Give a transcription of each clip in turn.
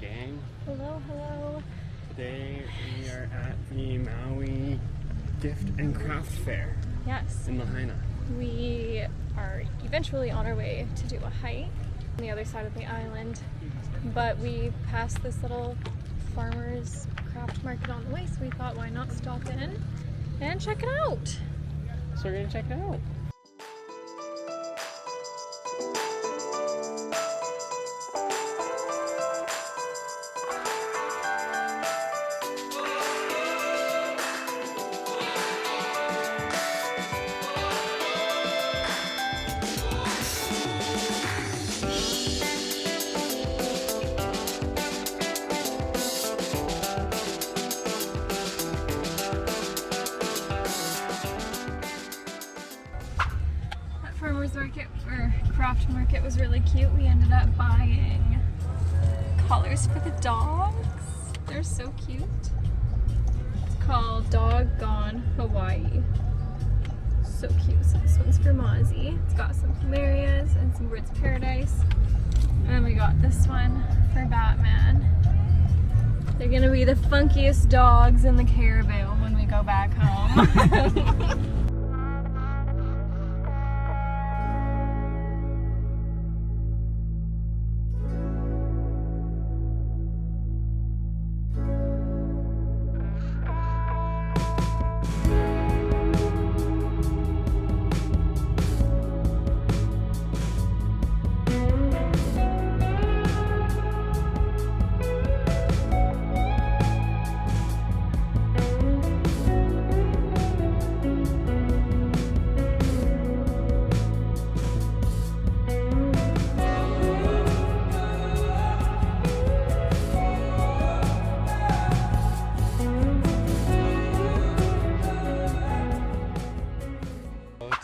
gang. Hello, hello. Today we are at the Maui Gift and Craft Fair Yes, in Lahaina. we are eventually on our way to do a hike on the other side of the island, but we passed this little farmer's craft market on the way, so we thought why not stop in and check it out. So we're gonna check it out. Farmer's market or craft market was really cute. We ended up buying collars for the dogs. They're so cute. It's called Doggone Hawaii. So cute. So this one's for Mozzie. It's got some plumerias and some birds of paradise. And then we got this one for Batman. They're gonna be the funkiest dogs in the caravan when we go back home.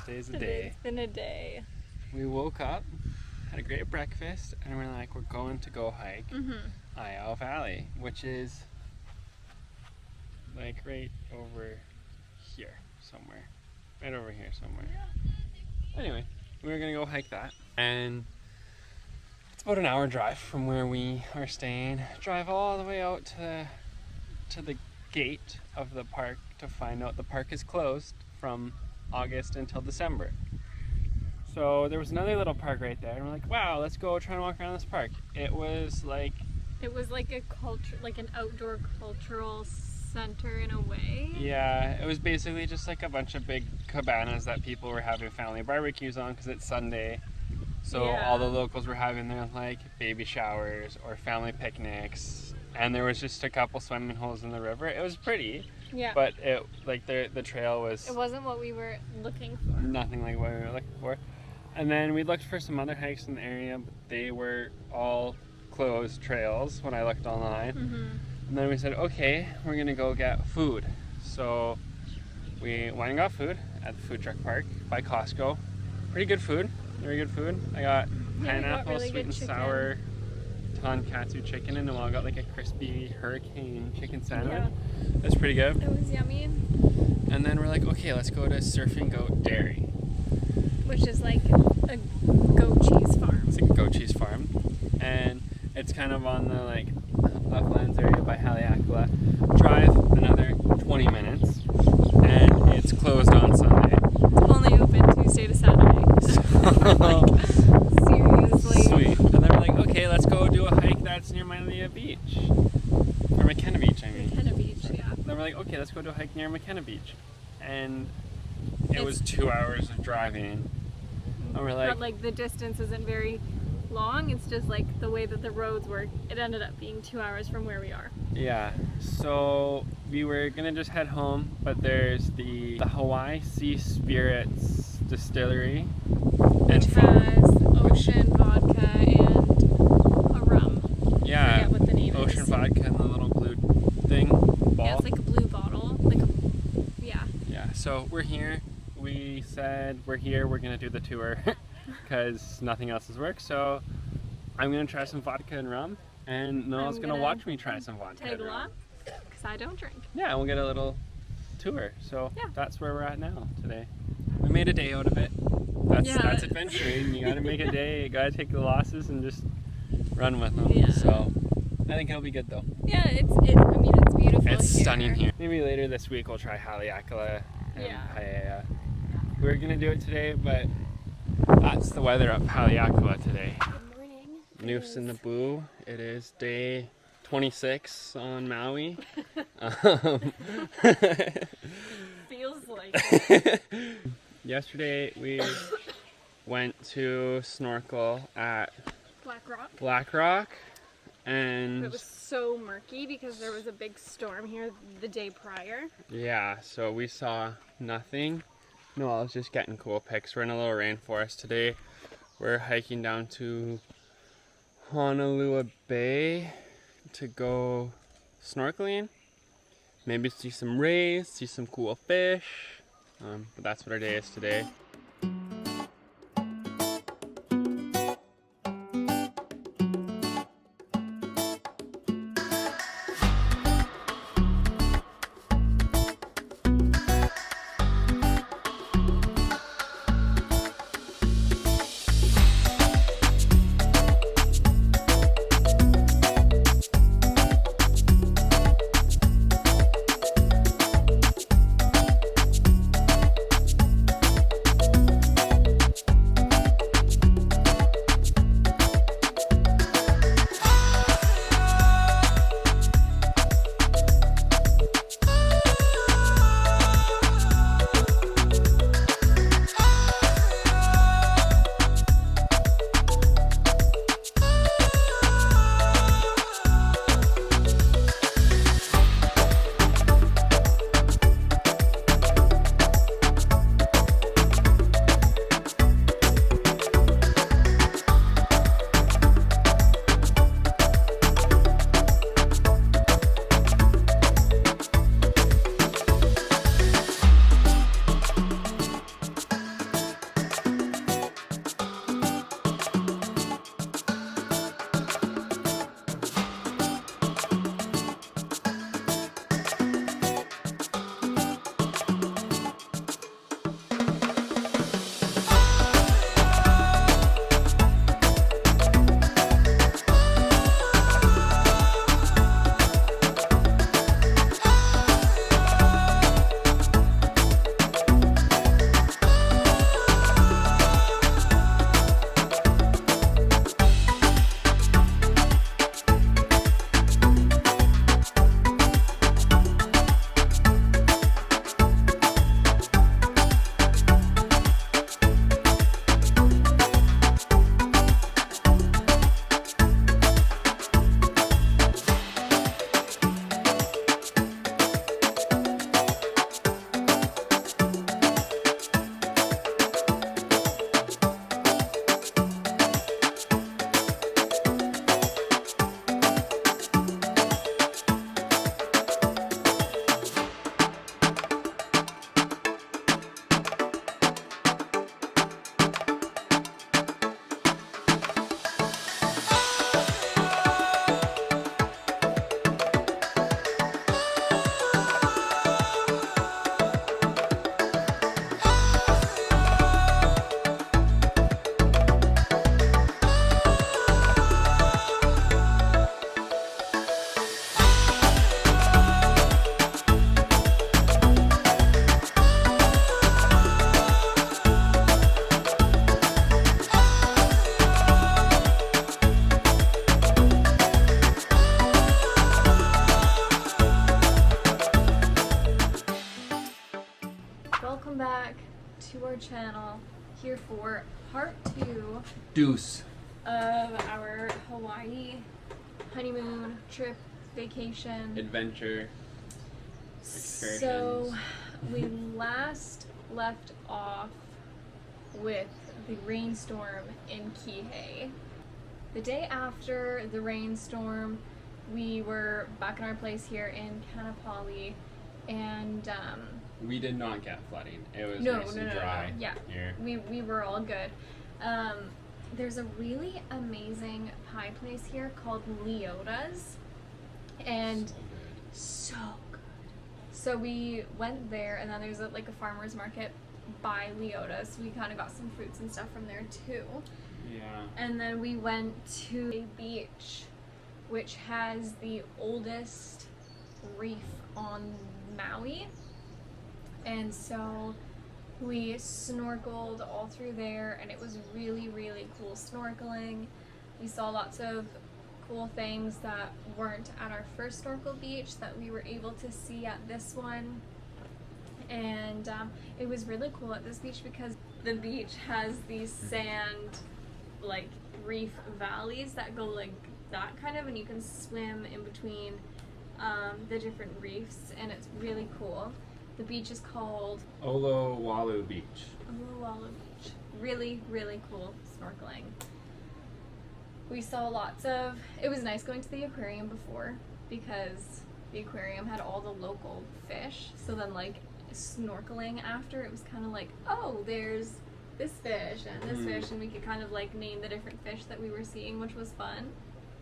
Today's the day. It's been a day. We woke up, had a great breakfast, and we're like, we're going to go hike Isle Valley, which is like right over here somewhere. Right over here somewhere. Anyway, we were gonna go hike that, and it's about an hour drive from where we are staying. Drive all the way out to the gate of the park to find out the park is closed from August until December. So there was another little park right there, and we're like, wow, let's go try and walk around this park. It was like a culture, like an outdoor cultural center in a way. Yeah, it was basically just like a bunch of big cabanas that people were having family barbecues on because it's Sunday. So all the locals were having their like baby showers or family picnics, and there was just a couple swimming holes in the river. It was pretty. Yeah. But it like the trail was. It wasn't what we were looking for. Nothing like what we were looking for. And then we looked for some other hikes in the area, but they were all closed trails when I looked online. And then we said, okay, we're gonna go get food. So we went and got food at the food truck park by Costco. Pretty good food. Very good food. I got pineapple, really sweet and chicken. sour tonkatsu chicken, and Noelle got like a crispy hurricane chicken sandwich. Yeah. That's pretty good. It was yummy. And then we're like, okay, let's go to Surfing Goat Dairy. Which is like a goat cheese farm. It's like a goat cheese farm. And it's kind of on the like uplands area by Haleakala. Drive another 20 minutes, and it's closed on Sunday. It's only open Tuesday to Saturday. Like, seriously. Sweet. And then we're like, okay, let's go do a hike that's near Mailea Beach. Or McKenna Beach, I mean. McKenna Beach, yeah. Then we're like, okay, let's go do a hike near McKenna Beach. And it was 2 hours of driving. And we're But like the distance isn't very long, it's just like the way that the roads work. It ended up being 2 hours from where we are. yeah, so we were gonna just head home, but there's the Hawaii Sea Spirits Distillery and Which has ocean vodka and a rum. yeah, I forget what the name ocean is. vodka and the little blue thing ball. Yeah, it's like a blue bottle. Yeah, so we're here. We said we're here, we're gonna do the tour because nothing else has worked. So I'm gonna try some vodka and rum, and Noelle's gonna watch me try some vodka Tag and rum. along, because I don't drink. Yeah, and we'll get a little tour. So Yeah. that's where we're at now today. We made a day out of it. That's adventuring. You gotta make a day, you gotta take the losses and just run with them. Yeah. So I think it'll be good though. Yeah, I mean, it's beautiful. It's here. stunning here. Maybe later this week we'll try Haleakala and Yeah. Paia. We were gonna do it today, but that's the weather up Haleakala today. Good morning. Noose in the Boo. It is day 26 on Maui. Feels like it. Yesterday we went to snorkel at Black Rock. and It was so murky because there was a big storm here the day prior. yeah, so we saw nothing. No, I was just getting cool pics. We're in a little rainforest today. We're hiking down to Honolulu Bay to go snorkeling. Maybe see some rays, see some cool fish. But that's what our day is today. Welcome back to our channel, here for part 2 Deuce. of our Hawaii honeymoon trip vacation. Adventure. So we last left off with the rainstorm in Kihei. The day after the rainstorm, we were back in our place here in Kanapali, and We did not get flooding. It was No, nice no, and no, no, dry no. Yeah. here. we were all good. There's a really amazing pie place here called Leota's, and So good. so good. So we went there, and then there's like a farmer's market by Leota's. So we kind of got some fruits and stuff from there too. Yeah. And then we went to a beach which has the oldest reef on Maui. And so we snorkeled all through there, and it was really, really cool snorkeling. We saw lots of cool things that weren't at our first snorkel beach that we were able to see at this one. And it was really cool at this beach because the beach has these sand, like, reef valleys that go like that kind of, and you can swim in between the different reefs, and it's really cool. The beach is called Olowalu Beach. Olowalu Beach. Really, really cool snorkeling. We saw lots of, it was nice going to the aquarium before because the aquarium had all the local fish, so then like snorkeling after, it was kind of like, oh, there's this fish and this fish, and we could kind of like name the different fish that we were seeing, which was fun.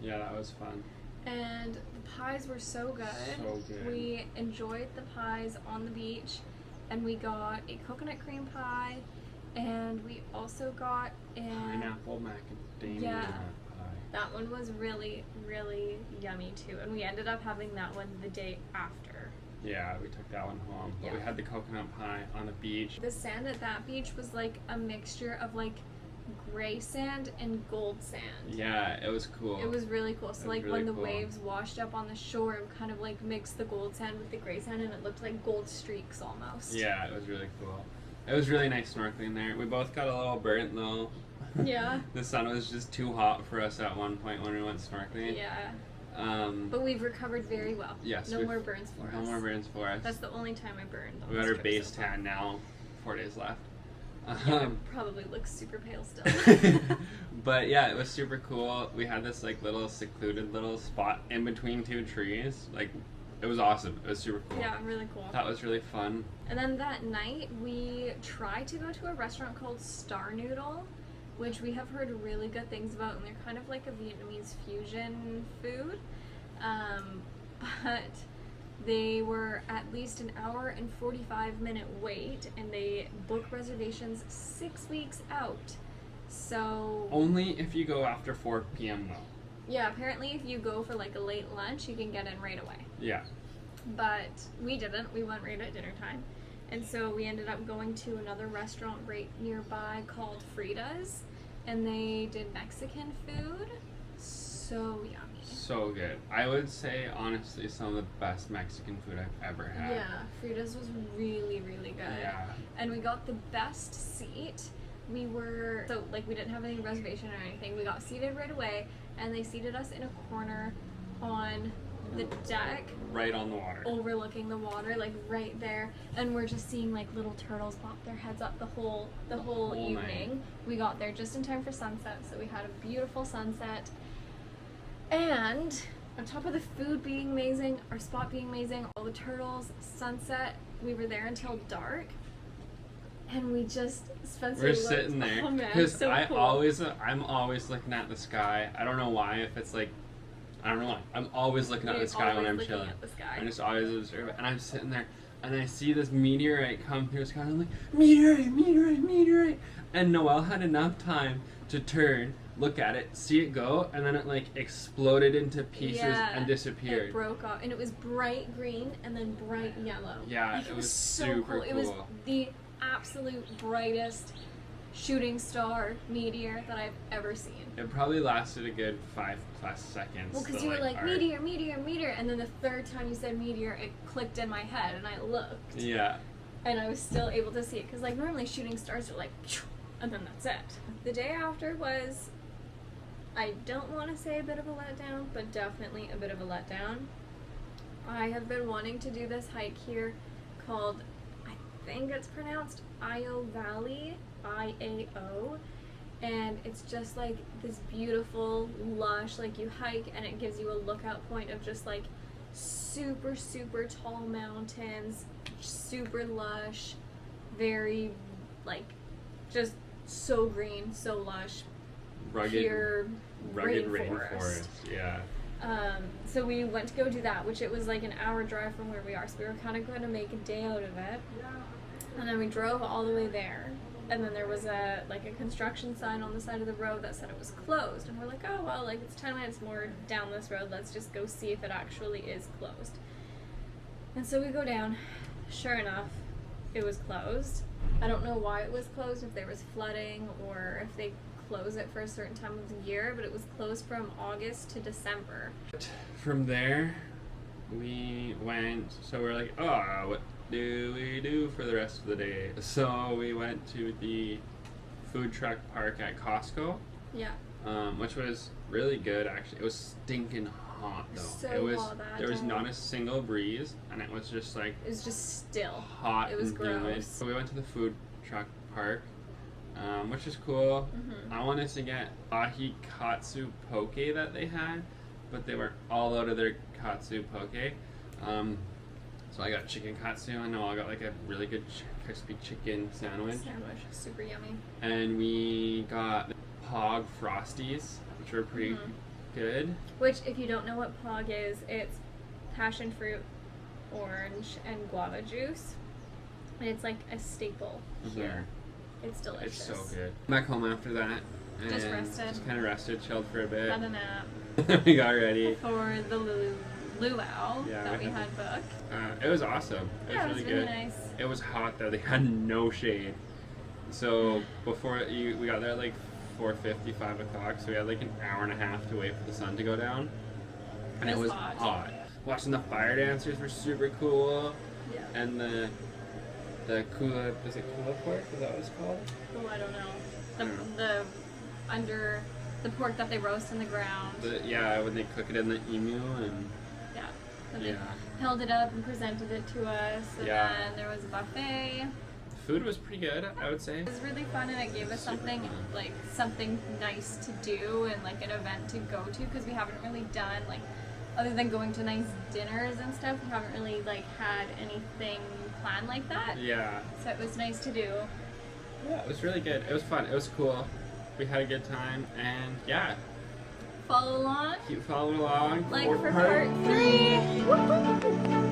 Yeah, that was fun. And the pies were so good. So good. We enjoyed the pies on the beach, and we got a coconut cream pie, and we also got a Pineapple macadamia Yeah. pie. that one was really, really yummy too, and we ended up having that one the day after. Yeah, we took that one home. But we Yeah. had the coconut pie on the beach. The sand at that beach was like a mixture of like gray sand and gold sand. Yeah, it was cool. It was really cool. So It was like really when the cool. waves washed up on the shore, it kind of like mixed the gold sand with the gray sand, and it looked like gold streaks almost. Yeah, it was really cool. It was really nice snorkeling there. We both got a little burnt though. Yeah. The sun was just too hot for us at one point when we went snorkeling. Yeah. But But we've recovered very well. yes, No we've- more burns for no us. more burns for us. That's the only time I burned. On We got this our trip base so far. tan now. 4 days left. Yeah, I probably look super pale still. But yeah, it was super cool. We had this like little secluded little spot in between two trees. Like, it was awesome. It was super cool. Yeah, really cool. That was really fun. And then that night, we tried to go to a restaurant called Star Noodle, which we have heard really good things about, and they're kind of like a Vietnamese fusion food. But they were at least an hour and 45-minute wait, and they book reservations 6 weeks out. So Only if you go after 4 p.m. though. yeah, apparently if you go for like a late lunch, you can get in right away. Yeah. But we didn't. We went right at dinner time. And so we ended up going to another restaurant right nearby called Frida's, and they did Mexican food. So yummy. So good. I would say, honestly, some of the best Mexican food I've ever had. Yeah, Frida's was really, really good. Yeah. And we got the best seat. We were, so like we didn't have any reservation or anything. We got seated right away, and they seated us in a corner on the deck Right on the water. overlooking the water, like right there, and we're just seeing like little turtles pop their heads up the whole whole evening. night. We got there just in time for sunset, so we had a beautiful sunset. And on top of the food being amazing, our spot being amazing, all the turtles, sunset, we were there until dark. And we just Spencer We're looked, sitting there oh man, because so cool. I'm always looking at the sky. I don't know why. If it's like, I don't know why. I'm always looking at We're the sky when always I'm looking chilling. at the sky. I just always observe it, and I'm sitting there, and I see this meteorite come through the sky. And I'm like, meteorite, meteorite, meteorite. And Noelle had enough time to turn, look at it, see it go, and then it like exploded into pieces and disappeared. It broke off, and it was bright green and then bright yellow. Yeah, Like, it was so super cool. It was cool. the absolute brightest shooting star meteor that I've ever seen. It probably lasted a good 5+ seconds. Well, because the, you were like, art. meteor, meteor, meteor, and then the third time you said meteor, it clicked in my head, and I looked, Yeah. and I was still able to see it, because like normally shooting stars are like, and then that's it. The day after was, I don't want to say a bit of a letdown, but definitely a bit of a letdown. I have been wanting to do this hike here called, I think it's pronounced Io Valley, I-A-O, and it's just like this beautiful, lush, like you hike and it gives you a lookout point of just like super, super tall mountains, super lush, very like just so green, so lush, pure rugged rainforest. rainforest. Yeah. So we went to go do that, which it was like an hour drive from where we are, so we were kind of going to make a day out of it. And then we drove all the way there, And then there was a construction sign on the side of the road that said it was closed. And we're like, oh well, like it's 10 minutes more down this road. Let's just go see if it actually is closed. And so we go down. Sure enough, it was closed. I don't know why it was closed, if there was flooding or if they close it for a certain time of the year, but it was closed from August to December. From there, we went, so we're like, oh, what do we do for the rest of the day? So we went to the food truck park at Costco, Yeah. which was really good actually. It was stinking hot though. So it was hot that there was day. not a single breeze, and it was just like It was just still. hot It was and humid. gross. So we went to the food truck park, which is cool. Mm-hmm. I wanted to get ahi katsu poke that they had, but they were all out of their katsu poke. So I got chicken katsu, and Noah got like a really good crispy chicken sandwich. Sandwich, super yummy. And we got Pog Frosties, which were pretty good. Which, if you don't know what Pog is, it's passion fruit, orange, and guava juice. And it's like a staple here. It's delicious. It's so good. Back home after that. And Just rested. Just kind of rested, chilled for a bit. Had a nap We got ready. for the luau Yeah, that we had booked. It was awesome. Yeah, It was really really good. nice. It was hot though. They had no shade. So we got there at like 4:50, 5 o'clock. So we had like an hour and a half to wait for the sun to go down. And it was hot. Watching the fire dancers were super cool. Yeah. And the kula, is it kula pork? Is that what it's called? Oh, I don't know. I don't know. The pork that they roast in the ground. Yeah, when they cook it in the emu and Yeah. So they yeah. held it up and presented it to us. And Yeah. then there was a buffet. Food was pretty good, I would say. It was really fun, and it gave us something nice to do and like an event to go to, because we haven't really done like, other than going to nice dinners and stuff, we haven't really like had anything planned like that. Yeah. So it was nice to do. Yeah, it was really good. It was fun. It was cool. We had a good time, and yeah, Follow along, keep following along. like for part 3. Woohoo!